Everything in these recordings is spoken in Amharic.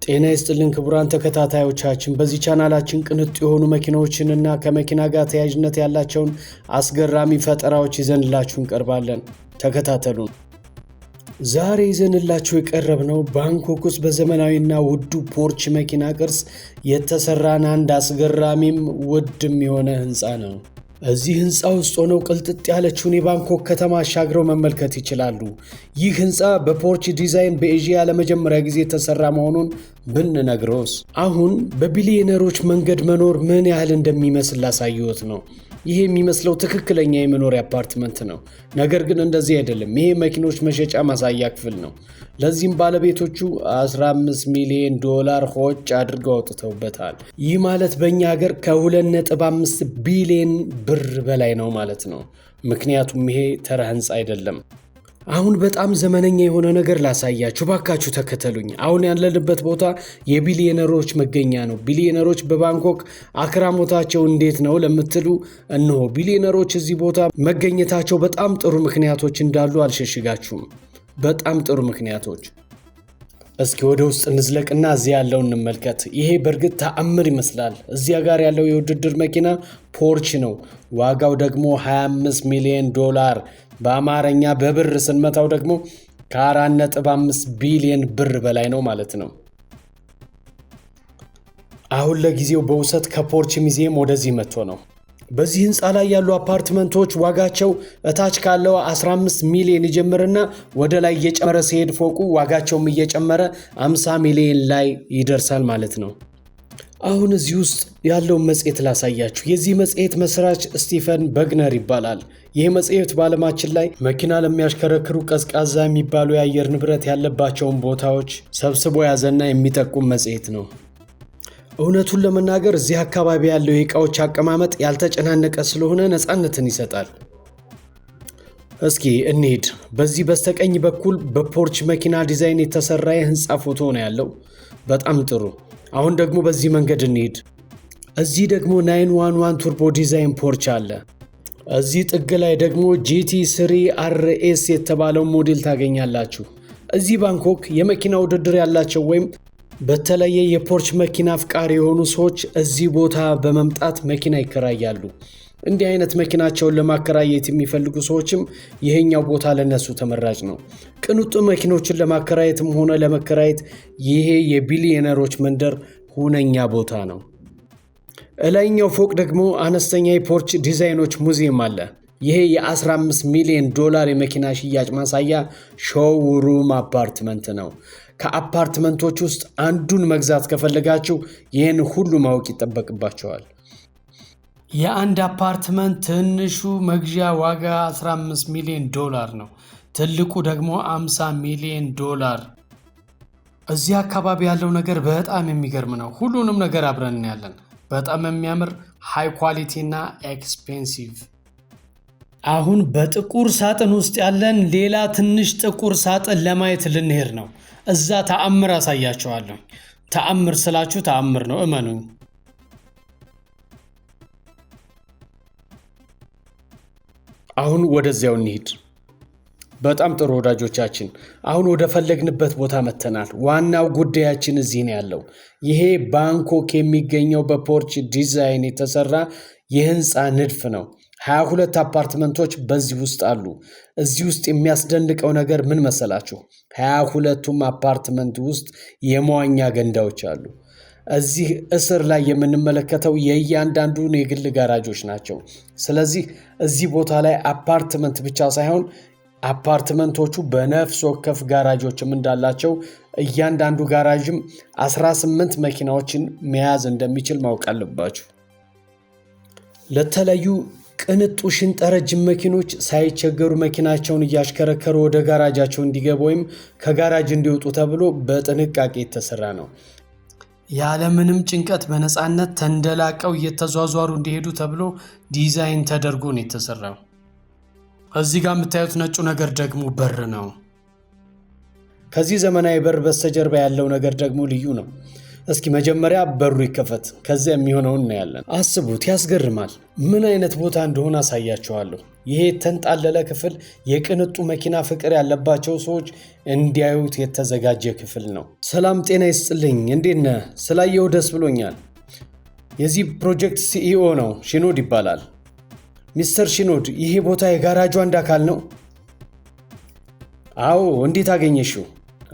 ጤና ይስጥልን ክቡራን ተከታታዮቻችን በዚህ ቻናላችን ቅንጡ የሆኑ መኪናዎችንና ከመኪና ጋር ተያያዥነት ያላቸውን አስገራሚ ፈጠራዎች ይዘንላችሁ እንቀርባለን። ተከታተሉን። ዛሬ ይዘንላችሁ የቀረብነው ባንኮክ ውስጥ በዘመናዊና ውዱ ፖርች መኪና ቅርጽ የተሰራን አንድ አስገራሚም ውድም የሆነ ህንጻ ነው። እዚህ ህንጻ ውስጥ ሆነው ቅልጥጥ ያለችውን የባንኮክ ከተማ አሻግረው መመልከት ይችላሉ። ይህ ህንጻ በፖርች ዲዛይን በኤዥያ ለመጀመሪያ ጊዜ የተሰራ መሆኑን ብንነግሮስ? አሁን በቢሊዮነሮች መንገድ መኖር ምን ያህል እንደሚመስል ላሳየዎት ነው። ይሄ የሚመስለው ትክክለኛ የመኖሪያ አፓርትመንት ነው። ነገር ግን እንደዚህ አይደለም። ይሄ መኪኖች መሸጫ ማሳያ ክፍል ነው። ለዚህም ባለቤቶቹ $15 ሚሊዮን ሆጭ አድርገው አውጥተውበታል። ይህ ማለት በእኛ ሀገር ከ2.5 ቢሊዮን ብር በላይ ነው ማለት ነው። ምክንያቱም ይሄ ተራ ህንጻ አይደለም። አሁን በጣም ዘመነኛ የሆነ ነገር ላሳያችሁ፣ ባካችሁ ተከተሉኝ። አሁን ያለንበት ቦታ የቢሊዮነሮች መገኛ ነው። ቢሊዮነሮች በባንኮክ አክራሞታቸው እንዴት ነው ለምትሉ፣ እነሆ ቢሊዮነሮች እዚህ ቦታ መገኘታቸው በጣም ጥሩ ምክንያቶች እንዳሉ አልሸሽጋችሁም። በጣም ጥሩ ምክንያቶች። እስኪ ወደ ውስጥ እንዝለቅና እዚህ ያለውን እንመልከት። ይሄ በእርግጥ ተአምር ይመስላል። እዚያ ጋር ያለው የውድድር መኪና ፖርች ነው። ዋጋው ደግሞ $25 ሚሊዮን፣ በአማርኛ በብር ስንመታው ደግሞ ከ4.5 ቢሊዮን ብር በላይ ነው ማለት ነው። አሁን ለጊዜው በውሰት ከፖርች ሙዚየም ወደዚህ መጥቶ ነው። በዚህ ህንፃ ላይ ያሉ አፓርትመንቶች ዋጋቸው እታች ካለው 15 ሚሊዮን ይጀምርና ወደ ላይ እየጨመረ ሲሄድ ፎቁ ዋጋቸውም እየጨመረ 50 ሚሊዮን ላይ ይደርሳል ማለት ነው። አሁን እዚህ ውስጥ ያለውን መጽሔት ላሳያችሁ። የዚህ መጽሔት መስራች ስቲፈን በግነር ይባላል። ይህ መጽሔት በዓለማችን ላይ መኪና ለሚያሽከረክሩ ቀዝቃዛ የሚባሉ የአየር ንብረት ያለባቸውን ቦታዎች ሰብስቦ ያዘና የሚጠቁም መጽሔት ነው። እውነቱን ለመናገር እዚህ አካባቢ ያለው የዕቃዎች አቀማመጥ ያልተጨናነቀ ስለሆነ ነፃነትን ይሰጣል። እስኪ እንሂድ። በዚህ በስተቀኝ በኩል በፖርች መኪና ዲዛይን የተሰራ የህንፃ ፎቶ ነው ያለው። በጣም ጥሩ። አሁን ደግሞ በዚህ መንገድ እንሂድ። እዚህ ደግሞ 911 ቱርቦ ዲዛይን ፖርች አለ። እዚህ ጥግ ላይ ደግሞ GT3 RS የተባለው ሞዴል ታገኛላችሁ። እዚህ ባንኮክ የመኪና ውድድር ያላቸው ወይም በተለየ የፖርች መኪና አፍቃሪ የሆኑ ሰዎች እዚህ ቦታ በመምጣት መኪና ይከራያሉ። እንዲህ አይነት መኪናቸውን ለማከራየት የሚፈልጉ ሰዎችም ይሄኛው ቦታ ለነሱ ተመራጭ ነው። ቅንጡ መኪኖችን ለማከራየትም ሆነ ለመከራየት ይሄ የቢሊዮነሮች መንደር ሁነኛ ቦታ ነው። እላይኛው ፎቅ ደግሞ አነስተኛ የፖርች ዲዛይኖች ሙዚየም አለ። ይሄ የ$15 ሚሊዮን የመኪና ሽያጭ ማሳያ ሾውሩም አፓርትመንት ነው። ከአፓርትመንቶች ውስጥ አንዱን መግዛት ከፈለጋችሁ ይህን ሁሉ ማወቅ ይጠበቅባቸዋል። የአንድ አፓርትመንት ትንሹ መግዣ ዋጋ $15 ሚሊዮን ነው። ትልቁ ደግሞ $50 ሚሊዮን። እዚህ አካባቢ ያለው ነገር በጣም የሚገርም ነው። ሁሉንም ነገር አብረን እናያለን። በጣም የሚያምር ሃይ ኳሊቲ እና ኤክስፔንሲቭ። አሁን በጥቁር ሳጥን ውስጥ ያለን ሌላ ትንሽ ጥቁር ሳጥን ለማየት ልንሄድ ነው። እዛ ተአምር አሳያቸዋለሁ። ተአምር ስላችሁ ተአምር ነው፣ እመኑኝ። አሁን ወደዚያው እንሂድ። በጣም ጥሩ ወዳጆቻችን፣ አሁን ወደ ፈለግንበት ቦታ መተናል። ዋናው ጉዳያችን እዚህ ነው ያለው። ይሄ ባንኮክ የሚገኘው በፖርች ዲዛይን የተሰራ የህንፃ ንድፍ ነው። 22 አፓርትመንቶች በዚህ ውስጥ አሉ። እዚህ ውስጥ የሚያስደንቀው ነገር ምን መሰላችሁ? 22ቱም አፓርትመንት ውስጥ የመዋኛ ገንዳዎች አሉ። እዚህ እስር ላይ የምንመለከተው የእያንዳንዱን የግል ጋራጆች ናቸው። ስለዚህ እዚህ ቦታ ላይ አፓርትመንት ብቻ ሳይሆን አፓርትመንቶቹ በነፍስ ወከፍ ጋራጆችም እንዳላቸው፣ እያንዳንዱ ጋራጅም 18 መኪናዎችን መያዝ እንደሚችል ማወቅ አለባችሁ። ለተለዩ ቅንጡ ሽንጠረጅም መኪኖች ሳይቸገሩ መኪናቸውን እያሽከረከሩ ወደ ጋራጃቸው እንዲገቡ ወይም ከጋራጅ እንዲወጡ ተብሎ በጥንቃቄ የተሰራ ነው። ያለምንም ጭንቀት በነፃነት ተንደላቀው እየተዟዟሩ እንዲሄዱ ተብሎ ዲዛይን ተደርጎ ነው የተሰራው። እዚህ ጋር የምታዩት ነጩ ነገር ደግሞ በር ነው። ከዚህ ዘመናዊ በር በስተጀርባ ያለው ነገር ደግሞ ልዩ ነው። እስኪ መጀመሪያ በሩ ይከፈት፣ ከዚያ የሚሆነውን እናያለን። አስቡት፣ ያስገርማል። ምን አይነት ቦታ እንደሆነ አሳያችኋለሁ። ይሄ የተንጣለለ ክፍል የቅንጡ መኪና ፍቅር ያለባቸው ሰዎች እንዲያዩት የተዘጋጀ ክፍል ነው። ሰላም ጤና ይስጥልኝ፣ እንዴት ነህ? ስላየው ደስ ብሎኛል። የዚህ ፕሮጀክት ሲኢኦ ነው፣ ሺኖድ ይባላል። ሚስተር ሺኖድ፣ ይሄ ቦታ የጋራጁ አንድ አካል ነው? አዎ። እንዴት አገኘሽው?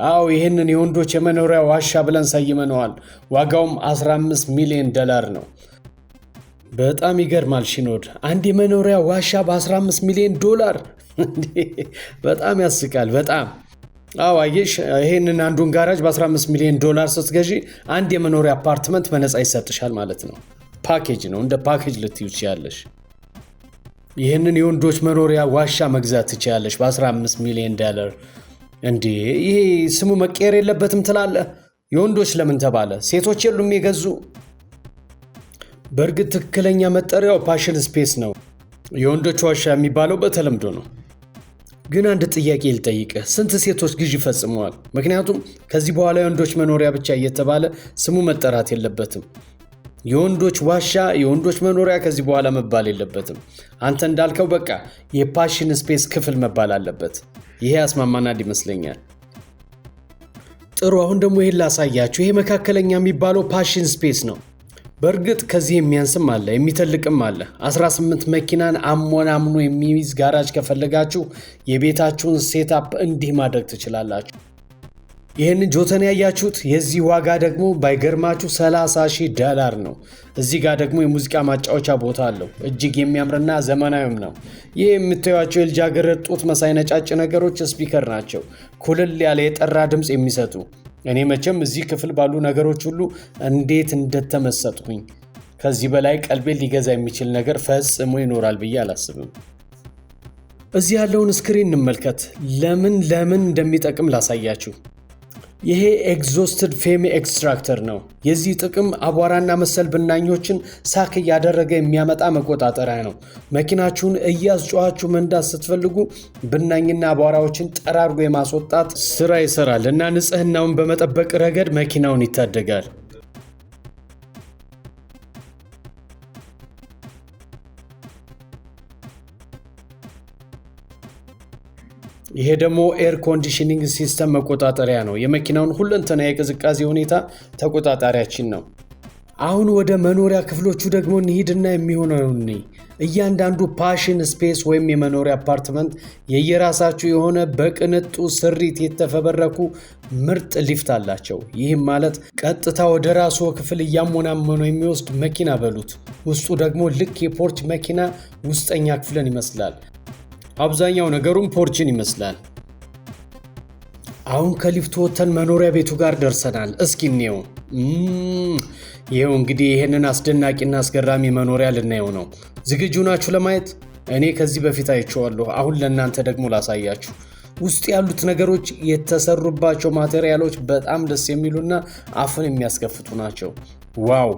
አዎ፣ ይህንን የወንዶች የመኖሪያ ዋሻ ብለን ሰይመነዋል። ዋጋውም $15 ሚሊዮን ነው። በጣም ይገርማል ሺኖድ፣ አንድ የመኖሪያ ዋሻ በ$15 ሚሊዮን። በጣም ያስቃል። በጣም አዎ። አየሽ፣ ይህንን አንዱን ጋራጅ በ$15 ሚሊዮን ስትገዢ አንድ የመኖሪያ አፓርትመንት በነፃ ይሰጥሻል ማለት ነው። ፓኬጅ ነው፣ እንደ ፓኬጅ ልትዩ ትችያለሽ። ይህንን የወንዶች መኖሪያ ዋሻ መግዛት ትችያለሽ በ$15 ሚሊዮን። እንዴ ይሄ ስሙ መቀየር የለበትም ትላለህ? የወንዶች ለምን ተባለ? ሴቶች የሉም የገዙ? በእርግጥ ትክክለኛ መጠሪያው ፓሽን ስፔስ ነው። የወንዶች ዋሻ የሚባለው በተለምዶ ነው። ግን አንድ ጥያቄ ልጠይቅህ፣ ስንት ሴቶች ግዢ ፈጽመዋል? ምክንያቱም ከዚህ በኋላ የወንዶች መኖሪያ ብቻ እየተባለ ስሙ መጠራት የለበትም። የወንዶች ዋሻ፣ የወንዶች መኖሪያ ከዚህ በኋላ መባል የለበትም። አንተ እንዳልከው በቃ የፓሽን ስፔስ ክፍል መባል አለበት። ይሄ ያስማማናል ይመስለኛል። ጥሩ፣ አሁን ደግሞ ይሄን ላሳያችሁ። ይሄ መካከለኛ የሚባለው ፓሽን ስፔስ ነው። በእርግጥ ከዚህ የሚያንስም አለ፣ የሚተልቅም አለ። 18 መኪናን አሞናምኖ የሚይዝ ጋራጅ ከፈለጋችሁ የቤታችሁን ሴታፕ እንዲህ ማድረግ ትችላላችሁ። ይህንን ጆተን ያያችሁት? የዚህ ዋጋ ደግሞ ባይገርማችሁ $30,000 ነው። እዚህ ጋር ደግሞ የሙዚቃ ማጫወቻ ቦታ አለው። እጅግ የሚያምርና ዘመናዊም ነው። ይህ የምታዩቸው የልጃገረድ ጡት መሳይ ነጫጭ ነገሮች ስፒከር ናቸው፣ ኩልል ያለ የጠራ ድምፅ የሚሰጡ። እኔ መቼም እዚህ ክፍል ባሉ ነገሮች ሁሉ እንዴት እንደተመሰጥኩኝ። ከዚህ በላይ ቀልቤን ሊገዛ የሚችል ነገር ፈጽሞ ይኖራል ብዬ አላስብም። እዚህ ያለውን ስክሪን እንመልከት። ለምን እንደሚጠቅም ላሳያችሁ። ይሄ ኤግዞስትድ ፌም ኤክስትራክተር ነው። የዚህ ጥቅም አቧራና መሰል ብናኞችን ሳክ እያደረገ የሚያመጣ መቆጣጠሪያ ነው። መኪናችሁን እያስጮኻችሁ መንዳት ስትፈልጉ ብናኝና አቧራዎችን ጠራርጎ የማስወጣት ስራ ይሰራል እና ንጽህናውን በመጠበቅ ረገድ መኪናውን ይታደጋል። ይሄ ደግሞ ኤር ኮንዲሽኒንግ ሲስተም መቆጣጠሪያ ነው። የመኪናውን ሁለንተና የቅዝቃዜ ሁኔታ ተቆጣጣሪያችን ነው። አሁን ወደ መኖሪያ ክፍሎቹ ደግሞ እንሂድና የሚሆነውን እያንዳንዱ ፓሽን ስፔስ ወይም የመኖሪያ አፓርትመንት የየራሳቸው የሆነ በቅንጡ ስሪት የተፈበረኩ ምርጥ ሊፍት አላቸው። ይህም ማለት ቀጥታ ወደ ራስዎ ክፍል እያሞናመኑ የሚወስድ መኪና በሉት። ውስጡ ደግሞ ልክ የፖርች መኪና ውስጠኛ ክፍልን ይመስላል። አብዛኛው ነገሩም ፖርችን ይመስላል። አሁን ከሊፍቱ ወጥተን መኖሪያ ቤቱ ጋር ደርሰናል። እስኪ እንየው። ይሄው እንግዲህ ይሄንን አስደናቂና አስገራሚ መኖሪያ ልናየው ነው። ዝግጁ ናችሁ ለማየት? እኔ ከዚህ በፊት አይቼዋለሁ። አሁን ለእናንተ ደግሞ ላሳያችሁ። ውስጥ ያሉት ነገሮች የተሰሩባቸው ማቴሪያሎች በጣም ደስ የሚሉና አፍን የሚያስከፍቱ ናቸው። ዋው!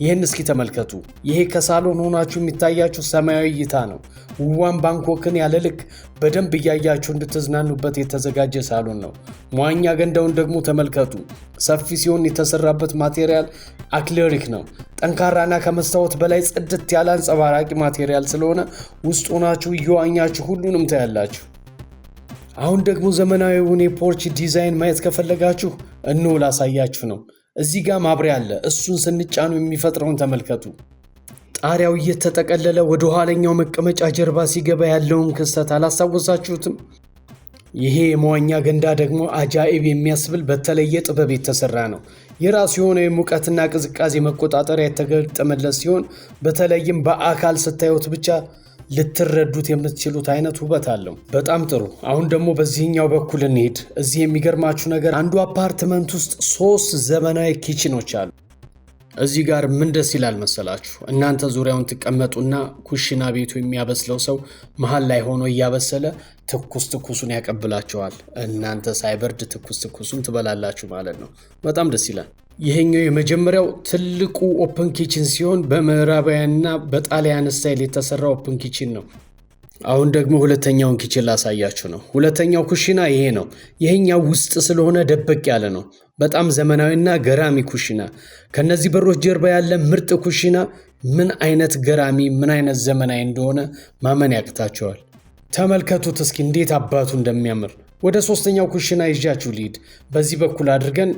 ይህን እስኪ ተመልከቱ። ይሄ ከሳሎን ሆናችሁ የሚታያችሁ ሰማያዊ እይታ ነው። ውዋን ባንኮክን ያለ ልክ በደንብ እያያችሁ እንድትዝናኑበት የተዘጋጀ ሳሎን ነው። መዋኛ ገንዳውን ደግሞ ተመልከቱ። ሰፊ ሲሆን የተሰራበት ማቴሪያል አክሪሊክ ነው። ጠንካራና ከመስታወት በላይ ጽድት ያለ አንጸባራቂ ማቴሪያል ስለሆነ ውስጥ ሆናችሁ እየዋኛችሁ ሁሉንም ታያላችሁ። አሁን ደግሞ ዘመናዊውን የፖርች ዲዛይን ማየት ከፈለጋችሁ እንሆ ላሳያችሁ ነው። እዚህ ጋር ማብሪያ አለ። እሱን ስንጫኑ የሚፈጥረውን ተመልከቱ። ጣሪያው እየተጠቀለለ ወደ ኋለኛው መቀመጫ ጀርባ ሲገባ ያለውን ክስተት አላስታወሳችሁትም? ይሄ የመዋኛ ገንዳ ደግሞ አጃኢብ የሚያስብል በተለየ ጥበብ የተሰራ ነው። የራሱ የሆነ የሙቀትና ቅዝቃዜ መቆጣጠሪያ የተገጠመለት ሲሆን በተለይም በአካል ስታዩት ብቻ ልትረዱት የምትችሉት አይነት ውበት አለው። በጣም ጥሩ። አሁን ደግሞ በዚህኛው በኩል እንሂድ። እዚህ የሚገርማችሁ ነገር አንዱ አፓርትመንት ውስጥ 3 ዘመናዊ ኪችኖች አሉ። እዚህ ጋር ምን ደስ ይላል መሰላችሁ? እናንተ ዙሪያውን ትቀመጡና ኩሽና ቤቱ የሚያበስለው ሰው መሃል ላይ ሆኖ እያበሰለ ትኩሱን ያቀብላቸዋል። እናንተ ሳይበርድ ትኩሱን ትበላላችሁ ማለት ነው። በጣም ደስ ይላል። ይሄኛው የመጀመሪያው ትልቁ ኦፕን ኪችን ሲሆን በምዕራባውያንና በጣሊያን ስታይል የተሰራ ኦፕን ኪችን ነው። አሁን ደግሞ ሁለተኛውን ኪችን ላሳያችሁ ነው። ሁለተኛው ኩሽና ይሄ ነው። ይሄኛው ውስጥ ስለሆነ ደበቅ ያለ ነው። በጣም ዘመናዊና ገራሚ ኩሽና። ከነዚህ በሮች ጀርባ ያለ ምርጥ ኩሽና ምን አይነት ገራሚ ምን አይነት ዘመናዊ እንደሆነ ማመን ያቅታቸዋል። ተመልከቱት እስኪ እንዴት አባቱ እንደሚያምር። ወደ ሶስተኛው ኩሽና ይዣችሁ ልሂድ። በዚህ በኩል አድርገን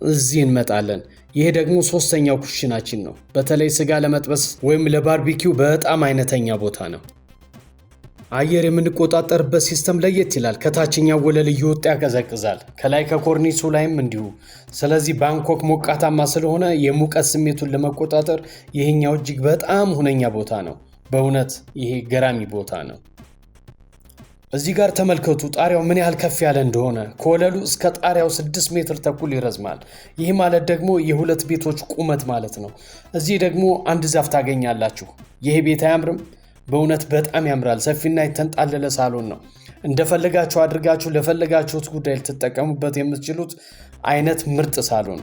እዚህ እንመጣለን። ይሄ ደግሞ ሶስተኛው ኩሽናችን ነው። በተለይ ስጋ ለመጥበስ ወይም ለባርቢኪው በጣም አይነተኛ ቦታ ነው። አየር የምንቆጣጠርበት ሲስተም ለየት ይላል። ከታችኛው ወለል እየወጣ ያቀዘቅዛል፣ ከላይ ከኮርኒሱ ላይም እንዲሁ። ስለዚህ ባንኮክ ሞቃታማ ስለሆነ የሙቀት ስሜቱን ለመቆጣጠር ይሄኛው እጅግ በጣም ሁነኛ ቦታ ነው። በእውነት ይሄ ገራሚ ቦታ ነው። እዚህ ጋር ተመልከቱ ጣሪያው ምን ያህል ከፍ ያለ እንደሆነ። ከወለሉ እስከ ጣሪያው 6 ሜትር ተኩል ይረዝማል። ይህ ማለት ደግሞ የሁለት ቤቶች ቁመት ማለት ነው። እዚህ ደግሞ አንድ ዛፍ ታገኛላችሁ። ይሄ ቤት አያምርም? በእውነት በጣም ያምራል። ሰፊና የተንጣለለ ሳሎን ነው። እንደፈለጋችሁ አድርጋችሁ ለፈለጋችሁት ጉዳይ ልትጠቀሙበት የምትችሉት አይነት ምርጥ ሳሎን።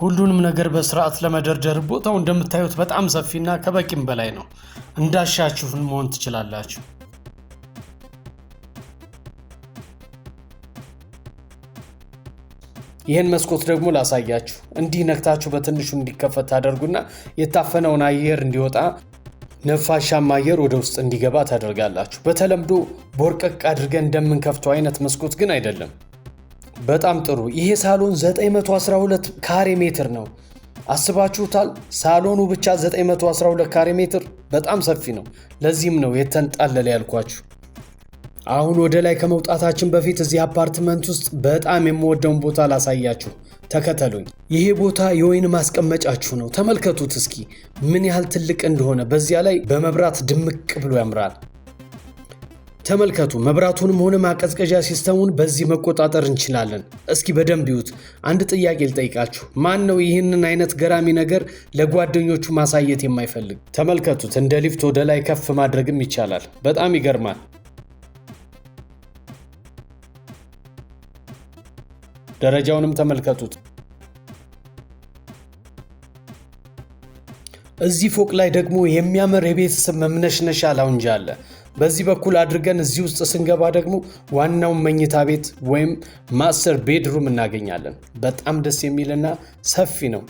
ሁሉንም ነገር በስርዓት ለመደርደር ቦታው እንደምታዩት በጣም ሰፊና ከበቂም በላይ ነው። እንዳሻችሁን መሆን ትችላላችሁ። ይህን መስኮት ደግሞ ላሳያችሁ። እንዲህ ነክታችሁ በትንሹ እንዲከፈት ታደርጉና የታፈነውን አየር እንዲወጣ ነፋሻማ አየር ወደ ውስጥ እንዲገባ ታደርጋላችሁ። በተለምዶ ቦርቀቅ አድርገን እንደምንከፍተው አይነት መስኮት ግን አይደለም። በጣም ጥሩ። ይሄ ሳሎን 912 ካሬ ሜትር ነው። አስባችሁታል? ሳሎኑ ብቻ 912 ካሬ ሜትር በጣም ሰፊ ነው። ለዚህም ነው የተንጣለለ ያልኳችሁ። አሁን ወደ ላይ ከመውጣታችን በፊት እዚህ አፓርትመንት ውስጥ በጣም የምወደውን ቦታ ላሳያችሁ። ተከተሉኝ። ይሄ ቦታ የወይን ማስቀመጫችሁ ነው። ተመልከቱት እስኪ ምን ያህል ትልቅ እንደሆነ። በዚያ ላይ በመብራት ድምቅ ብሎ ያምራል። ተመልከቱ። መብራቱንም ሆነ ማቀዝቀዣ ሲስተሙን በዚህ መቆጣጠር እንችላለን። እስኪ በደንብ ይዩት። አንድ ጥያቄ ልጠይቃችሁ። ማን ነው ይህንን አይነት ገራሚ ነገር ለጓደኞቹ ማሳየት የማይፈልግ? ተመልከቱት። እንደ ሊፍት ወደ ላይ ከፍ ማድረግም ይቻላል። በጣም ይገርማል። ደረጃውንም ተመልከቱት። እዚህ ፎቅ ላይ ደግሞ የሚያምር የቤተሰብ መምነሽነሻ ላውንጅ አለ። በዚህ በኩል አድርገን እዚህ ውስጥ ስንገባ ደግሞ ዋናው መኝታ ቤት ወይም ማስተር ቤድሩም እናገኛለን። በጣም ደስ የሚልና ሰፊ ነው።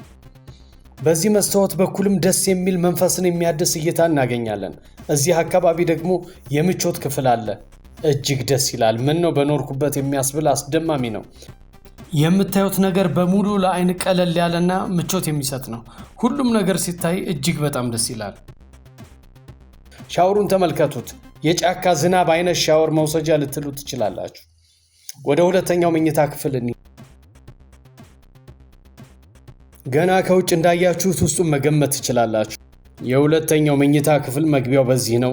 በዚህ መስታወት በኩልም ደስ የሚል መንፈስን የሚያድስ እይታ እናገኛለን። እዚህ አካባቢ ደግሞ የምቾት ክፍል አለ። እጅግ ደስ ይላል። ምን ነው በኖርኩበት የሚያስብል አስደማሚ ነው። የምታዩት ነገር በሙሉ ለአይን ቀለል ያለና ምቾት የሚሰጥ ነው። ሁሉም ነገር ሲታይ እጅግ በጣም ደስ ይላል። ሻወሩን ተመልከቱት። የጫካ ዝናብ አይነት ሻወር መውሰጃ ልትሉ ትችላላችሁ። ወደ ሁለተኛው መኝታ ክፍል ገና ከውጭ እንዳያችሁት ውስጡን መገመት ትችላላችሁ። የሁለተኛው መኝታ ክፍል መግቢያው በዚህ ነው።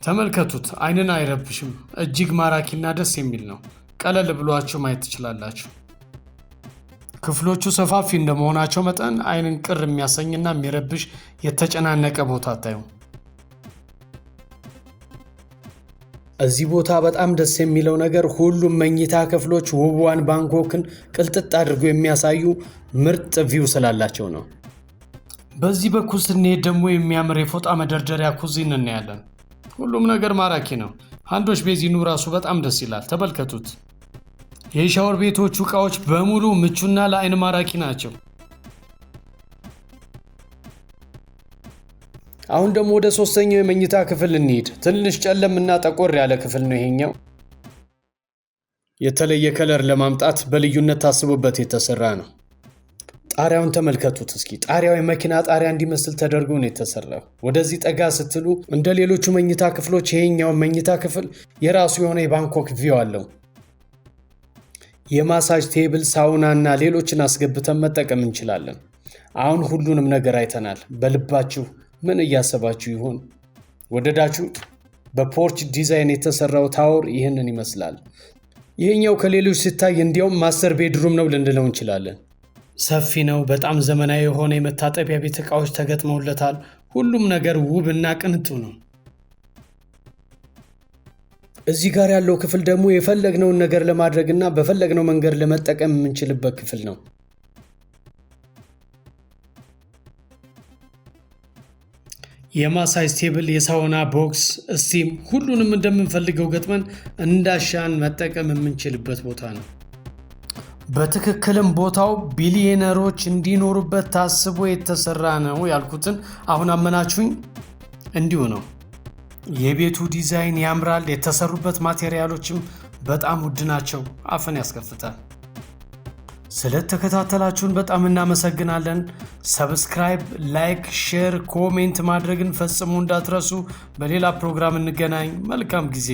ተመልከቱት። አይንን አይረብሽም። እጅግ ማራኪና ደስ የሚል ነው። ቀለል ብሏችሁ ማየት ትችላላችሁ። ክፍሎቹ ሰፋፊ እንደመሆናቸው መጠን አይንን ቅር የሚያሰኝና የሚረብሽ የተጨናነቀ ቦታ አታዩ። እዚህ ቦታ በጣም ደስ የሚለው ነገር ሁሉም መኝታ ክፍሎች ውብዋን ባንኮክን ቅልጥጥ አድርገው የሚያሳዩ ምርጥ ቪው ስላላቸው ነው። በዚህ በኩል ስንሄድ ደግሞ የሚያምር የፎጣ መደርደሪያ ኩዚን እናያለን። ሁሉም ነገር ማራኪ ነው። አንዶች ቤዚኑ ራሱ በጣም ደስ ይላል። ተመልከቱት። የሻወር ቤቶቹ ዕቃዎች በሙሉ ምቹና ለአይን ማራኪ ናቸው። አሁን ደግሞ ወደ ሶስተኛው የመኝታ ክፍል እንሂድ። ትንሽ ጨለምና ጠቆር ያለ ክፍል ነው ይሄኛው። የተለየ ከለር ለማምጣት በልዩነት ታስቦበት የተሰራ ነው። ጣሪያውን ተመልከቱት እስኪ። ጣሪያው የመኪና ጣሪያ እንዲመስል ተደርጎ ነው የተሰራው። ወደዚህ ጠጋ ስትሉ እንደ ሌሎቹ መኝታ ክፍሎች ይሄኛው መኝታ ክፍል የራሱ የሆነ የባንኮክ ቪው አለው። የማሳጅ ቴብል፣ ሳውና እና ሌሎችን አስገብተን መጠቀም እንችላለን። አሁን ሁሉንም ነገር አይተናል። በልባችሁ ምን እያሰባችሁ ይሆን? ወደዳችሁት? በፖርች ዲዛይን የተሰራው ታወር ይህንን ይመስላል። ይሄኛው ከሌሎች ሲታይ እንዲያውም ማስተር ቤድሩም ነው ልንለው እንችላለን። ሰፊ ነው። በጣም ዘመናዊ የሆነ የመታጠቢያ ቤት ዕቃዎች ተገጥመውለታል። ሁሉም ነገር ውብና ቅንጡ ነው። እዚህ ጋር ያለው ክፍል ደግሞ የፈለግነውን ነገር ለማድረግና በፈለግነው መንገድ ለመጠቀም የምንችልበት ክፍል ነው። የማሳጅ ቴብል፣ የሳውና ቦክስ፣ ስቲም ሁሉንም እንደምንፈልገው ገጥመን እንዳሻን መጠቀም የምንችልበት ቦታ ነው። በትክክልም ቦታው ቢሊዮነሮች እንዲኖሩበት ታስቦ የተሰራ ነው ያልኩትን አሁን አመናችሁኝ? እንዲሁ ነው። የቤቱ ዲዛይን ያምራል። የተሰሩበት ማቴሪያሎችም በጣም ውድ ናቸው። አፈን ያስከፍታል። ስለተከታተላችሁን በጣም እናመሰግናለን። ሰብስክራይብ፣ ላይክ፣ ሼር፣ ኮሜንት ማድረግን ፈጽሞ እንዳትረሱ። በሌላ ፕሮግራም እንገናኝ። መልካም ጊዜ